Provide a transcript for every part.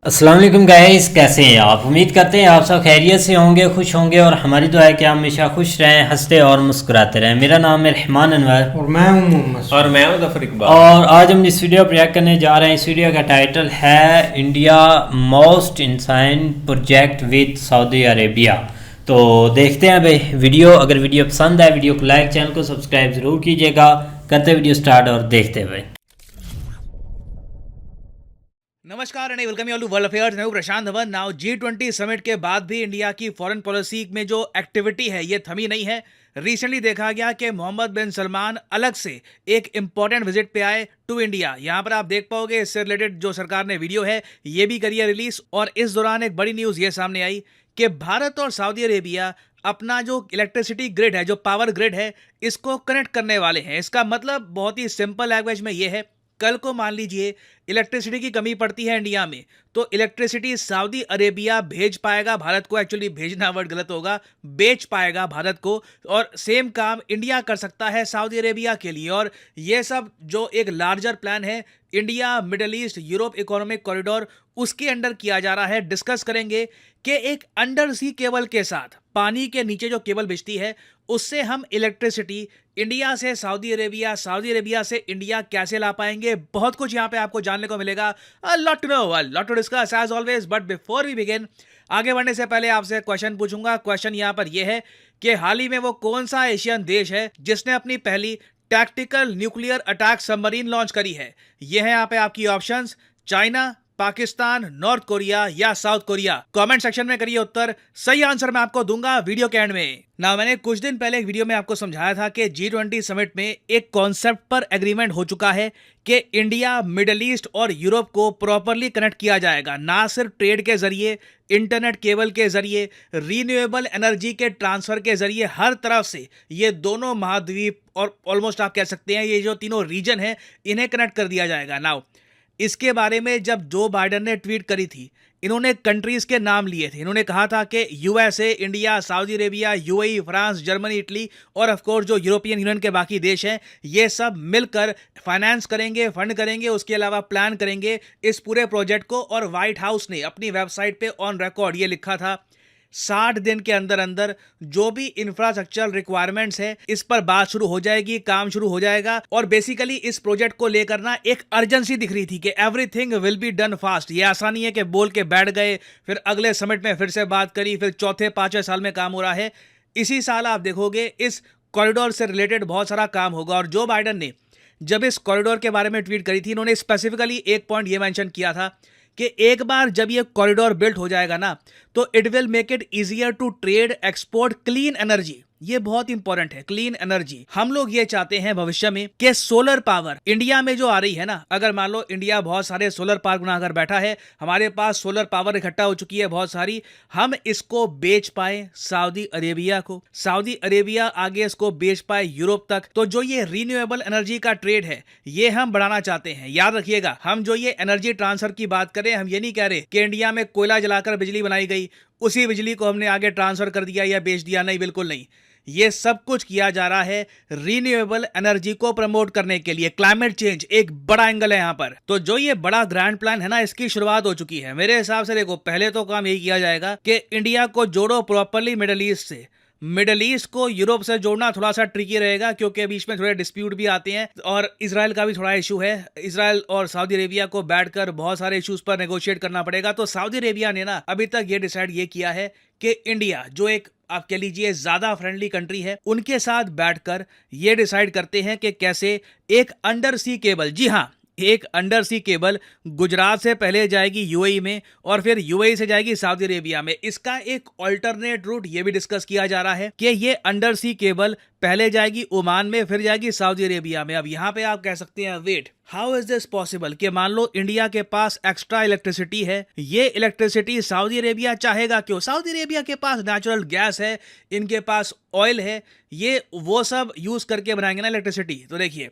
अस्सलाम वालेकुम गाइस, कैसे हैं आप। उम्मीद करते हैं आप सब खैरियत से होंगे, खुश होंगे और हमारी दुआ है कि आप हमेशा खुश रहें, हंसते और मुस्कुराते रहें। मेरा नाम है रहमान अनवर और मैं हूं मोहम्मद और मैं हूं जफर इकबाल। और आज हम जिस वीडियो पर रिएक्ट करने जा रहे हैं, इस वीडियो का टाइटल है India most insane project with Saudi Arabia. तो देखते हैं भाई वीडियो। अगर वीडियो पसंद है वीडियो को लाइक, चैनल को सब्सक्राइब ज़रूर कीजिएगा। करते वीडियो स्टार्ट और देखते हैं भाई। नमस्कार and welcome you all to world affairs. मैं हूं प्रशांत धवन। नाउ G20 समिट के बाद भी इंडिया की फॉरेन पॉलिसी में जो एक्टिविटी है ये थमी नहीं है। रिसेंटली देखा गया कि मोहम्मद बिन सलमान अलग से एक इंपॉर्टेंट विजिट पे आए टू इंडिया। यहां पर आप देख पाओगे इससे रिलेटेड जो सरकार ने वीडियो है ये भी करी है रिलीज। और इस दौरान एक बड़ी न्यूज ये सामने आई कि भारत और सऊदी अरेबिया अपना जो इलेक्ट्रिसिटी ग्रिड है, जो पावर ग्रिड है, इसको कनेक्ट करने वाले हैं। इसका मतलब बहुत ही सिंपल लैंग्वेज में ये है, कल को मान लीजिए इलेक्ट्रिसिटी की कमी पड़ती है इंडिया में, तो इलेक्ट्रिसिटी सऊदी अरेबिया भेज पाएगा भारत को। एक्चुअली भेजना वर्ड गलत होगा, बेच पाएगा भारत को। और सेम काम इंडिया कर सकता है सऊदी अरेबिया के लिए। और ये सब जो एक लार्जर प्लान है, India middle east Europe economic corridor, उसके अंडर किया जा रहा है। डिस्कस करेंगे कि एक अंडर सी केबल के साथ, पानी के नीचे जो केबल बिछती है, उससे हम इलेक्ट्रिसिटी इंडिया से सऊदी अरेबिया, सऊदी अरेबिया से इंडिया कैसे ला पाएंगे। बहुत कुछ यहाँ पे आपको जानने को मिलेगा। A lot to know, a lot to discuss as always. But before we begin, आगे बढ़ने से पहले आपसे क्वेश्चन पूछूंगा। क्वेश्चन यहाँ पर यह है कि हाल ही में वो कौन सा एशियन देश है जिसने अपनी पहली tactical nuclear attack submarine launch करी है। ये है यहाँ पे आपकी options: China, Pakistan, north Korea या साउथ कोरिया। कमेंट सेक्शन में करिए उत्तर। सही आंसर मैं आपको दूंगा वीडियो के एंड में। ना मैंने कुछ दिन पहले एक वीडियो में आपको समझाया था कि G20 समिट में एक कॉन्सेप्ट पर एग्रीमेंट हो चुका है कि इंडिया मिडल ईस्ट और यूरोप को प्रॉपरली कनेक्ट किया जाएगा, ना सिर्फ ट्रेड के जरिए, इंटरनेट केबल के जरिए, रीन्यूएबल एनर्जी के ट्रांसफर के जरिए, हर तरफ से ये दोनों महाद्वीप और ऑलमोस्ट आप कह सकते हैं ये जो तीनों रीजन है, इन्हें कनेक्ट कर दिया जाएगा। नाउ इसके बारे में जब जो बाइडन ने ट्वीट करी थी, इन्होंने कंट्रीज के नाम लिए थे। इन्होंने कहा था कि USA, India, Saudi Arabia, UAE, France, Germany, Italy और ऑफ कोर्स जो यूरोपियन यूनियन के बाकी देश हैं, ये सब मिलकर फाइनेंस करेंगे, फंड करेंगे, उसके अलावा प्लान करेंगे इस पूरे प्रोजेक्ट को। और व्हाइट हाउस ने अपनी वेबसाइट पे ऑन रिकॉर्ड ये लिखा था, 60 दिन के अंदर अंदर जो भी इंफ्रास्ट्रक्चर रिक्वायरमेंट्स है इस पर बात शुरू हो जाएगी, काम शुरू हो जाएगा। और बेसिकली इस प्रोजेक्ट को लेकर ना एक अर्जेंसी दिख रही थी कि everything will be done fast. ये आसान नहीं है कि बोल के बैठ गए, फिर अगले समिट में फिर से बात करी, फिर चौथे पांचवें साल में काम हो रहा है। इसी साल आप देखोगे इस कॉरिडोर से रिलेटेड बहुत सारा काम होगा। और जो बाइडन ने जब इस कॉरिडोर के बारे में ट्वीट करी थी, इन्होंने स्पेसिफिकली एक पॉइंट ये मेंशन किया था कि एक बार जब ये कॉरिडोर बिल्ट हो जाएगा ना, तो it will make it easier to trade, export clean energy. ये बहुत इंपॉर्टेंट है, क्लीन एनर्जी। हम लोग ये चाहते हैं भविष्य में कि सोलर पावर इंडिया में जो आ रही है ना, अगर मान लो इंडिया बहुत सारे सोलर पार्क बनाकर बैठा है, हमारे पास सोलर पावर इकट्ठा हो चुकी है बहुत सारी, हम इसको बेच पाए सऊदी अरेबिया को, सऊदी अरेबिया आगे इसको बेच पाए यूरोप तक। तो जो ये रीन्यूएबल एनर्जी का ट्रेड है ये हम बढ़ाना चाहते हैं। याद रखिएगा, हम जो ये एनर्जी ट्रांसफर की बात करें, हम ये नहीं कह रहे कि इंडिया में कोयला जलाकर बिजली बनाई गई, उसी बिजली को हमने आगे ट्रांसफर कर दिया या बेच दिया। नहीं, बिल्कुल नहीं। ये सब कुछ किया जा रहा है रीन्यूएबल एनर्जी को प्रमोट करने के लिए। क्लाइमेट चेंज एक बड़ा एंगल है यहां पर। तो जो ये बड़ा ग्रैंड प्लान है ना, इसकी शुरुआत हो चुकी है। मेरे हिसाब से देखो, पहले तो काम यही किया जाएगा कि इंडिया को जोड़ो प्रॉपरली मिडल ईस्ट से। मिडल ईस्ट को यूरोप से जोड़ना थोड़ा सा ट्रिकी रहेगा क्योंकि बीच में थोड़े डिस्प्यूट भी आते हैं और इसराइल का भी थोड़ा इशू है। इसराइल और सऊदी अरेबिया को बैठकर बहुत सारे इश्यूज पर नेगोशिएट करना पड़ेगा। तो सऊदी अरेबिया ने ना अभी तक ये डिसाइड ये किया है कि इंडिया, जो एक आप कह लीजिए ज्यादा फ्रेंडली कंट्री है, उनके साथ बैठकर ये डिसाइड करते हैं कि कैसे एक अंडर सी केबल, जी हाँ, एक अंडर सी केबल गुजरात से पहले जाएगी यूएई में और फिर यूएई से जाएगी सऊदी अरेबिया में। इसका एक ऑल्टरनेट रूट ये भी डिस्कस किया जा रहा है कि ये अंडर सी केबल पहले जाएगी ओमान में, फिर जाएगी सऊदी अरेबिया में। अब यहाँ पे आप कह सकते हैं, wait, how is this possible कि मान लो इंडिया के पास एक्स्ट्रा इलेक्ट्रिसिटी है, ये इलेक्ट्रिसिटी सऊदी अरेबिया चाहेगा क्यों? सऊदी अरेबिया के पास नेचुरल गैस है, इनके पास ऑयल है, ये वो सब यूज करके बनाएंगे ना इलेक्ट्रिसिटी। तो देखिए,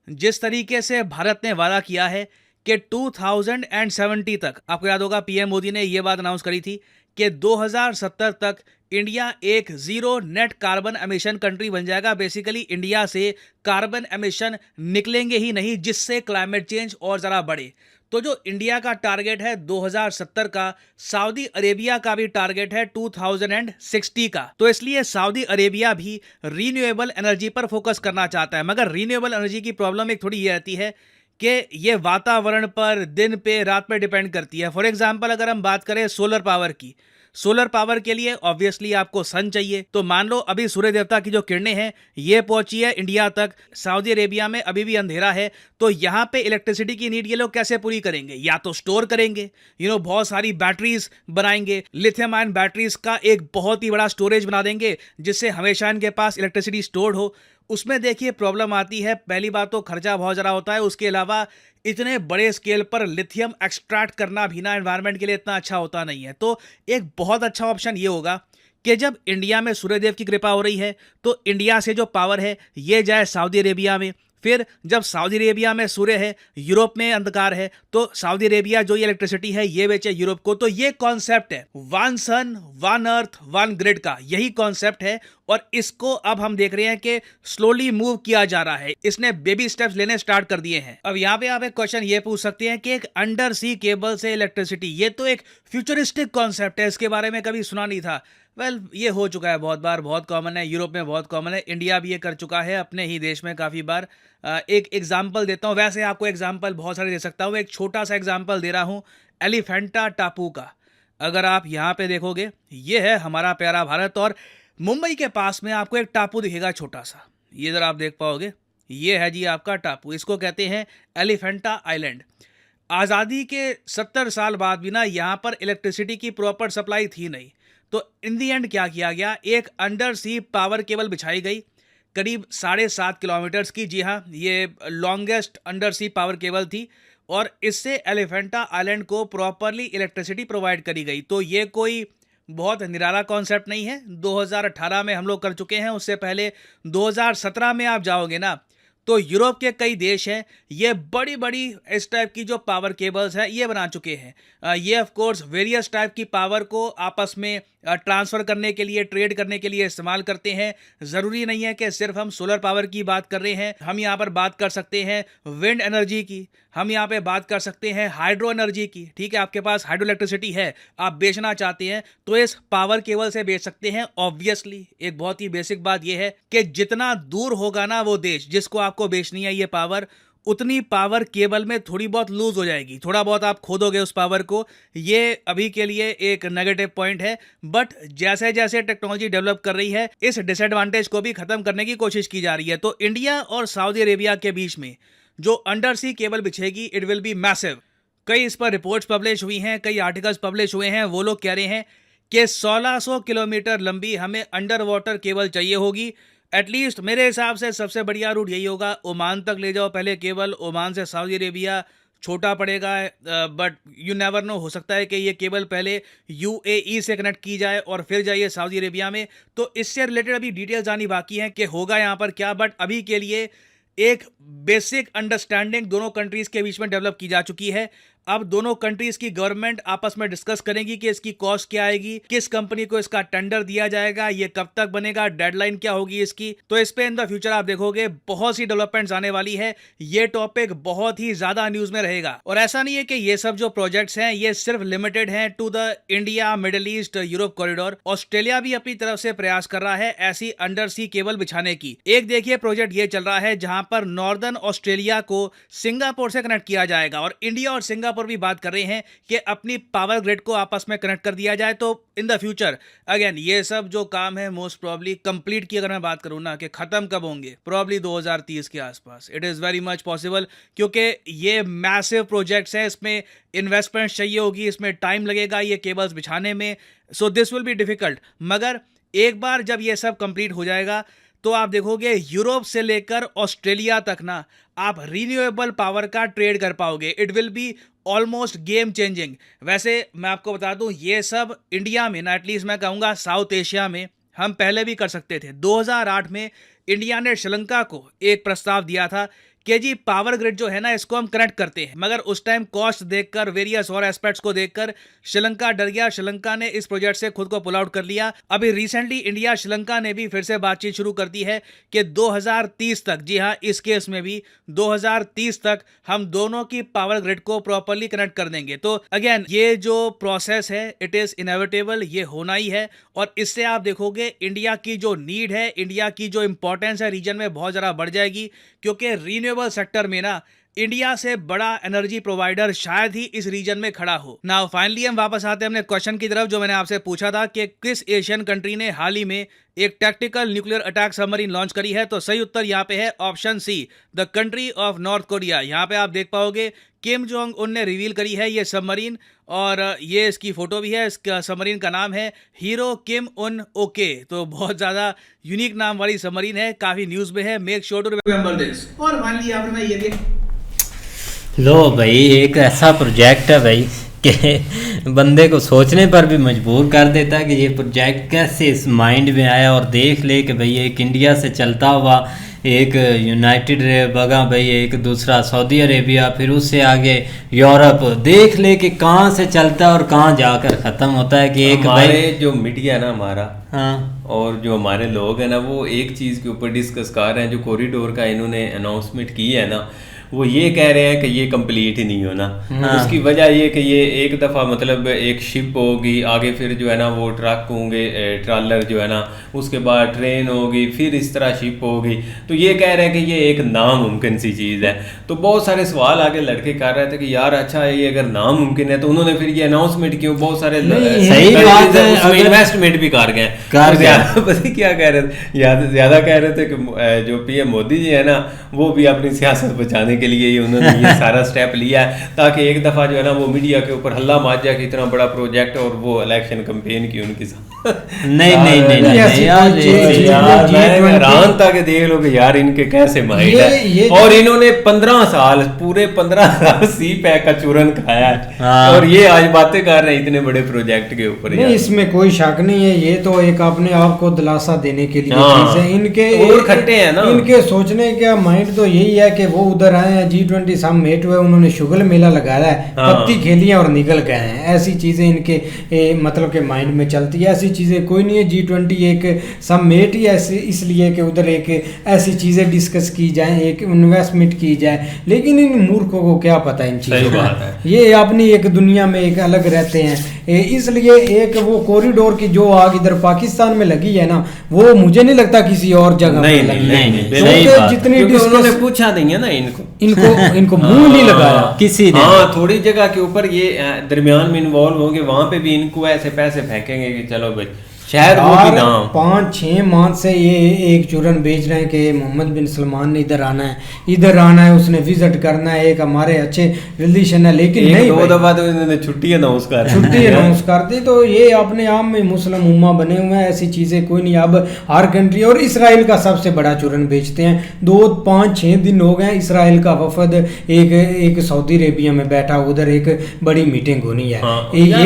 जिस तरीके से भारत ने वादा किया है कि 2070 तक, आपको याद होगा पीएम मोदी ने यह बात अनाउंस करी थी कि 2070 तक इंडिया एक zero net carbon emission country बन जाएगा। बेसिकली इंडिया से कार्बन एमिशन निकलेंगे ही नहीं जिससे क्लाइमेट चेंज और ज़रा बढ़े। तो जो इंडिया का टारगेट है 2070 का, सऊदी अरेबिया का भी टारगेट है 2060 का। तो इसलिए सऊदी अरेबिया भी रीन्यूएबल एनर्जी पर फोकस करना चाहता है। मगर रीन्यूएबल एनर्जी की प्रॉब्लम एक थोड़ी ये रहती है कि ये वातावरण पर, दिन पे, रात पे डिपेंड करती है। फॉर एग्जाम्पल अगर हम बात करें सोलर पावर की, सोलर पावर के लिए ऑब्वियसली आपको सन चाहिए। तो मान लो अभी सूर्य देवता की जो किरणें हैं ये पहुंची है इंडिया तक, सऊदी अरेबिया में अभी भी अंधेरा है, तो यहाँ पे इलेक्ट्रिसिटी की नीड ये लोग कैसे पूरी करेंगे? या तो स्टोर करेंगे, बहुत सारी बैटरीज बनाएंगे, लिथियम आयन बैटरीज का एक बहुत ही बड़ा स्टोरेज बना देंगे जिससे हमेशा इनके पास इलेक्ट्रिसिटी स्टोर्ड हो। उसमें देखिए प्रॉब्लम आती है, पहली बात तो खर्चा बहुत ज़्यादा होता है, उसके अलावा इतने बड़े स्केल पर लिथियम एक्सट्रैक्ट करना भी ना एनवायरनमेंट के लिए इतना अच्छा होता नहीं है। तो एक बहुत अच्छा ऑप्शन ये होगा कि जब इंडिया में सूर्यदेव की कृपा हो रही है तो इंडिया से जो पावर है ये जाए सऊदी अरेबिया में। फिर जब सऊदी अरेबिया में सूर्य है, यूरोप में अंधकार है, तो सऊदी अरेबिया जो ये इलेक्ट्रिसिटी है ये बेचे यूरोप को। तो ये कॉन्सेप्ट है one sun one earth one grid का, यही कॉन्सेप्ट है और इसको अब हम देख रहे हैं कि स्लोली मूव किया जा रहा है। इसने बेबी स्टेप्स लेने स्टार्ट कर दिए हैं। अब यहाँ पे आप एक क्वेश्चन ये पूछ सकते हैं कि एक अंडर सी केबल से इलेक्ट्रिसिटी, ये तो एक फ्यूचरिस्टिक कॉन्सेप्ट है, इसके बारे में कभी सुना नहीं था। ये हो चुका है बहुत बार, बहुत कॉमन है, यूरोप में बहुत कॉमन है, इंडिया भी ये कर चुका है अपने ही देश में काफ़ी बार। एक एग्जाम्पल देता हूँ, वैसे आपको एग्जाम्पल बहुत सारे दे सकता हूँ, एक छोटा सा एग्जाम्पल दे रहा हूँ एलिफेंटा टापू का। अगर आप यहाँ पे देखोगे, ये है हमारा प्यारा भारत और मुंबई के पास में आपको एक टापू दिखेगा छोटा सा, ये जरा आप देख पाओगे, ये है जी आपका टापू, इसको कहते हैं एलिफेंटा आइलैंड। आज़ादी के 70 साल बाद भी ना यहाँ पर इलेक्ट्रिसिटी की प्रॉपर सप्लाई थी नहीं, तो इन दी एंड क्या किया गया, एक अंडर सी पावर केबल बिछाई गई करीब 7.5 किलोमीटर्स की। जी हाँ, ये लॉन्गेस्ट अंडर सी पावर केबल थी और इससे एलिफेंटा आइलैंड को प्रॉपरली इलेक्ट्रिसिटी प्रोवाइड करी गई। तो ये कोई बहुत निराला कॉन्सेप्ट नहीं है, 2018 में हम लोग कर चुके हैं, उससे पहले 2017 में आप जाओगे ना तो यूरोप के कई देश हैं ये बड़ी बड़ी इस टाइप की जो पावर केबल्स है ये बना चुके हैं। ये ऑफ कोर्स वेरियस टाइप की पावर को आपस में ट्रांसफ़र करने के लिए, ट्रेड करने के लिए इस्तेमाल करते हैं। ज़रूरी नहीं है कि सिर्फ हम सोलर पावर की बात कर रहे हैं, हम यहाँ पर बात कर सकते हैं विंड एनर्जी की, हम यहाँ पे बात कर सकते हैं हाइड्रो एनर्जी की। ठीक है, आपके पास हाइड्रो इलेक्ट्रिसिटी है, आप बेचना चाहते हैं तो इस पावर केबल से बेच सकते हैं। ऑब्वियसली एक बहुत ही बेसिक बात यह है कि जितना दूर होगा ना वो देश जिसको आपको बेचनी है ये पावर, उतनी पावर केबल में थोड़ी बहुत लूज हो जाएगी, थोड़ा बहुत आप खोदोगे उस पावर को। ये अभी के लिए एक नेगेटिव पॉइंट है, बट जैसे जैसे टेक्नोलॉजी डेवलप कर रही है इस डिसएडवांटेज को भी खत्म करने की कोशिश की जा रही है। तो इंडिया और सऊदी अरेबिया के बीच में जो अंडर सी केबल बिछेगी इट विल बी मैसिव। कई इस पर रिपोर्ट्स पब्लिश हुई हैं, कई आर्टिकल्स पब्लिश हुए हैं, वो लोग कह रहे हैं कि 1600 किलोमीटर लंबी हमें अंडर वाटर केबल चाहिए होगी एटलीस्ट। मेरे हिसाब से सबसे बढ़िया रूट यही होगा, ओमान तक ले जाओ पहले केबल, ओमान से सऊदी अरेबिया छोटा पड़ेगा बट यू नेवर नो, हो सकता है कि ये केबल पहले यूएई से कनेक्ट की जाए और फिर जाइए सऊदी अरेबिया में। तो इससे रिलेटेड अभी डिटेल्स आनी बाकी हैं कि होगा यहाँ पर क्या, बट अभी के लिए एक बेसिक अंडरस्टैंडिंग दोनों कंट्रीज के बीच में डेवलप की जा चुकी है। अब दोनों कंट्रीज की गवर्नमेंट आपस में डिस्कस करेंगी कि इसकी कॉस्ट क्या आएगी, किस कंपनी को इसका टेंडर दिया जाएगा, ये कब तक बनेगा, डेडलाइन क्या होगी इसकी। तो इस पे इन द फ्यूचर आप देखोगे बहुत सी डेवलपमेंट्स आने वाली है, ये टॉपिक बहुत ही ज्यादा न्यूज में रहेगा। और ऐसा नहीं है कि ये सब जो प्रोजेक्ट्स हैं ये सिर्फ लिमिटेड हैं to the India Middle East Europe corridor. Australia भी अपनी तरफ से प्रयास कर रहा है ऐसी अंडर सी केबल बिछाने की। एक देखिए प्रोजेक्ट ये चल रहा है जहां पर नॉर्दर्न ऑस्ट्रेलिया को सिंगापुर से कनेक्ट किया जाएगा और इंडिया और सिंगापुर भी बात कर रहे हैं कि अपनी पावर ग्रिड को आपस में कनेक्ट कर दिया जाए। तो इन द फ्यूचर अगेन ये सब जो काम है मोस्ट प्रॉब्ली कंप्लीट की अगर मैं बात करूं ना कि खत्म कब होंगे, प्रॉब्ली 2030 के आसपास। It is very much possible क्योंकि ये मैसिव प्रोजेक्ट्स हैं, इसमें इन्वेस्टमेंट चाहिए होगी, इसमें टाइम लगेगा ये केबल्स बिछाने में, so this will be difficult. मगर एक बार जब ये सब कंप्लीट हो जाएगा तो आप देखोगे यूरोप से लेकर ऑस्ट्रेलिया तक ना आप रीन्यूएबल पावर का ट्रेड कर पाओगे। It will be almost game changing. वैसे मैं आपको बता दूं ये सब इंडिया में ना, एटलीस्ट मैं कहूँगा साउथ एशिया में हम पहले भी कर सकते थे। 2008 में इंडिया ने श्रीलंका को एक प्रस्ताव दिया था कि जी पावर ग्रिड जो है ना इसको हम कनेक्ट करते हैं, मगर उस टाइम कॉस्ट देखकर, वेरियस और एस्पेक्ट्स को देखकर श्रीलंका डर गया। श्रीलंका ने इस प्रोजेक्ट से खुद को पुल आउट कर लिया। अभी रिसेंटली इंडिया श्रीलंका ने भी फिर से बातचीत शुरू कर दी है कि 2030 तक, जी हाँ इस केस में भी 2030 तक हम दोनों की पावर ग्रिड को प्रॉपर्ली कनेक्ट कर देंगे। तो अगेन ये जो प्रोसेस है इट इज इनएविटेबल, ये होना ही है। और इससे आप देखोगे इंडिया की जो नीड है, इंडिया की जो इंपॉर्टेंस है रीजन में बहुत ज़्यादा बढ़ जाएगी, क्योंकि रीन्यूएबल सेक्टर में ना इंडिया से बड़ा एनर्जी प्रोवाइडर शायद ही इस रीजन में खड़ा हो। नाउ फाइनली हम वापस आते हैं अपने क्वेश्चन की तरफ जो मैंने आपसे पूछा था कि किस एशियन कंट्री ने हाल ही में एक tactical nuclear attack submarine launch करी है। तो सही उत्तर यहाँ पे है option C, the country of North Korea. यहाँ पे आप देख पाओगे किम जोंग उन ने रिवील करी है ये सबमरीन, और ये इसकी फोटो भी है। इसका सबमरीन का नाम है हीरो किम उन ओके। तो बहुत ज़्यादा यूनिक नाम वाली सबमरीन है, काफ़ी न्यूज़ में है। Make sure to remember this. और फाइनली आपने ये देख लो भाई, एक ऐसा प्रोजेक्ट है भाई कि बंदे को सोचने पर भी मजबूर कर देता है कि ये प्रोजेक्ट कैसे इस माइंड में आया। और देख ले कि भाई एक इंडिया से चलता हुआ एक यूनाइटेड बगा भाई, एक दूसरा सऊदी अरेबिया, फिर उससे आगे यूरोप। देख ले कि कहाँ से चलता है और कहाँ जाकर ख़त्म होता है कि एक हमारे जो मीडिया है ना हमारा, हाँ, और जो हमारे लोग हैं ना वो एक चीज़ के ऊपर डिस्कस कर रहे हैं। जो कॉरिडोर का इन्होंने अनाउंसमेंट की है ना, वो ये कह रहे हैं कि ये कंप्लीट ही नहीं होना। उसकी वजह ये कि ये एक दफ़ा मतलब एक शिप होगी, आगे फिर जो है ना वो ट्रक होंगे, ट्रॉलर जो है ना, उसके बाद ट्रेन होगी, फिर इस तरह शिप होगी। तो ये कह रहे हैं कि ये एक नामुमकिन सी चीज़ है। तो बहुत सारे सवाल आगे लड़के कर रहे थे कि यार अच्छा ये अगर नामुमकिन है तो उन्होंने फिर ये अनाउंसमेंट क्यों? बहुत सारे सही बात है, इन्वेस्टमेंट भी कर गए। पता क्या कह रहे थे, ज़्यादा कह रहे थे कि जो पीएम मोदी जी है ना वो भी अपनी सियासत बचाने के लिए उन्होंने ये सारा स्टेप लिया है, ताकि एक दफ़ा जो है ना वो मीडिया के ऊपर हल्ला मार जाए कि इतना बड़ा प्रोजेक्ट और वो इलेक्शन कैंपेन की उनके साथ। नहीं हैरान था कि देख लो कि यार इनके कैसे माइंड है। और इन्होंने 15 साल पूरे 15 साल सी पैक का चूरन खाया है और ये आज बातें कर रहे हैं इतने बड़े प्रोजेक्ट के ऊपर। इसमें कोई शक नहीं है, ये तो एक अपने आप को दिलासा देने के लिए चीज है। इनके और खट्टे हैं ना, इनके सोचने का माइंड तो यही है कि वो उधर आए हैं, G20 समिट हुए, उन्होंने शुगल मेला लगाया है, पत्ती खेलियां और निकल गए हैं। ऐसी चीजें इनके मतलब के माइंड में चलती है। ऐसी चीजें कोई नहीं है। G20 एक समिट ही ऐसे इसलिए कि उधर एक ऐसी चीजें डिस्कस की जाए, एक इन्वेस्टमेंट की जाए, लेकिन इन मूर्खों को क्या पता इन चीजों का। ये अपनी एक दुनिया में एक अलग रहते हैं। इसलिए एक वो कॉरिडोर की जो आग इधर पाकिस्तान में लगी है ना, वो मुझे नहीं लगता किसी और जगह पे लगी। जितनी उन्होंने पूछा नहीं है ना इनको मुंह नहीं लगाया किसी ने। हाँ, थोड़ी जगह के ऊपर ये दरमियान में इन्वॉल्व होंगे, वहां पे भी इनको ऐसे पैसे फेंकेंगे कि चलो भाई शायद वो भी ना। 5-6 माह से ये एक चूरन बेच रहे हैं कि मोहम्मद बिन सलमान ने इधर आना है, उसने विजिट करना है, एक हमारे अच्छे रिलेशन है, लेकिन नहीं, 2 दफा तो इन्होंने छुट्टी अनाउंस कर दी। तो ये अपने आप में मुस्लिम उम्मा बने हुए हैं, ऐसी चीजें कोई नहीं। अब हर कंट्री, और इसराइल का सबसे बड़ा चूरन बेचते हैं। 2-5-6 दिन हो गए इसराइल का वफद एक सऊदी अरेबिया में बैठा, उधर एक बड़ी मीटिंग होनी है।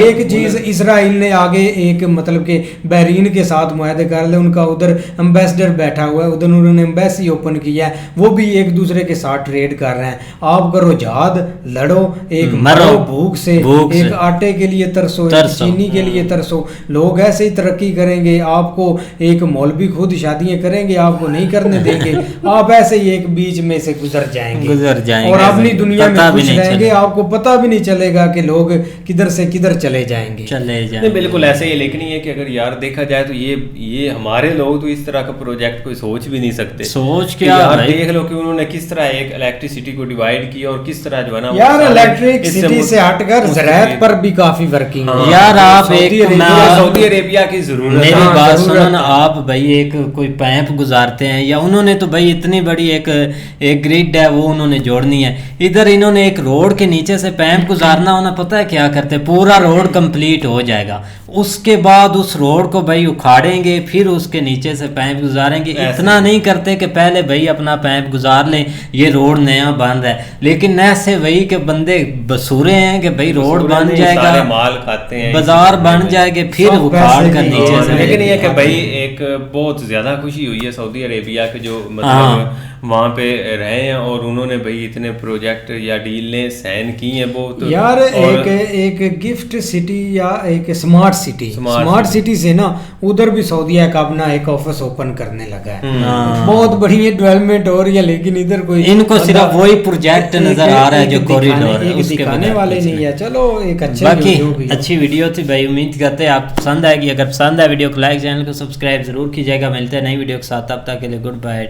एक चीज इसराइल ने आगे एक मतलब के बहरीन के साथ मुआहदे कर ले, उनका उधर एम्बेसडर बैठा हुआ है, उधर उन्होंने एम्बेसी ओपन किया है, वो भी एक दूसरे के साथ ट्रेड कर रहे हैं। आप करो जहाद, लड़ो, एक मरो भूख से, एक आटे के लिए तरसो, चीनी के लिए तरसो। लोग ऐसे ही तरक्की करेंगे। आपको एक मौलवी खुद शादियां करेंगे, आपको नहीं करने देंगे। आप ऐसे ही एक बीच में से गुजर जाएंगे और अपनी दुनिया में खुश रहेंगे। आपको पता भी नहीं चलेगा कि लोग किधर से किधर चले जाएंगे। बिल्कुल ऐसे ही। लेकिन ये कि अगर यार देखा जाए तो ये हमारे लोग तो इस तरह का प्रोजेक्ट कोई सोच भी नहीं सकते। सोच क्या यार देख लो कि उन्होंने किस तरह एक इलेक्ट्रिसिटी को डिवाइड किया और किस तरह जो है ना यार इलेक्ट्रिसिटी से हटकर ज़राअत पर भी काफी वर्किंग है। यार आप सऊदी अरेबिया की जरूरत, मेरी बात सुनो ना आप भाई, एक कोई पाइप गुजारते हैं या उन्होंने तो भाई इतनी बड़ी एक ग्रिड है वो उन्होंने जोड़नी है। इधर इन्होंने एक रोड के नीचे से पाइप गुजारना होना, पता है क्या करते, पूरा रोड कंप्लीट हो जाएगा, उसके बाद उस रोड रोड को भाई उखाड़ेंगे, फिर उसके नीचे से पाइप गुजारेंगे। इतना नहीं करते कि पहले भाई अपना पाइप गुजार लें, ये रोड नया बन रहा है, लेकिन ऐसे वही के बंदे बसूरे हैं कि भाई रोड बन जाएगा, माल खाते हैं, बाजार बन जाएंगे, फिर उखाड़ कर नीचे से। लेकिन ये कि भाई एक बहुत ज्यादा खुशी हुई है सऊदी अरेबिया के जो मतलब वहाँ पे रहे हैं और उन्होंने भाई इतने प्रोजेक्ट या डीलें साइन की हैं बहुत यार। एक गिफ्ट सिटी या एक स्मार्ट सिटी से ना उधर भी सऊदीया का अपना एक ऑफिस ओपन करने लगा है। बहुत बढ़िया डेवलपमेंट हो रही है, लेकिन इधर कोई इनको सिर्फ वही प्रोजेक्ट नजर आ रहा है जो कॉरिडोर है, उसके दिखाने वाले नहीं है। चलो एक अच्छी वीडियो थी भाई, उम्मीद करते हैं आप पसंद आएगी। अगर पसंद है वीडियो को लाइक, चैनल को सब्सक्राइब जरूर कीजिएगा। मिलते हैं नई वीडियो के साथ, तब तक के लिए गुड बाय।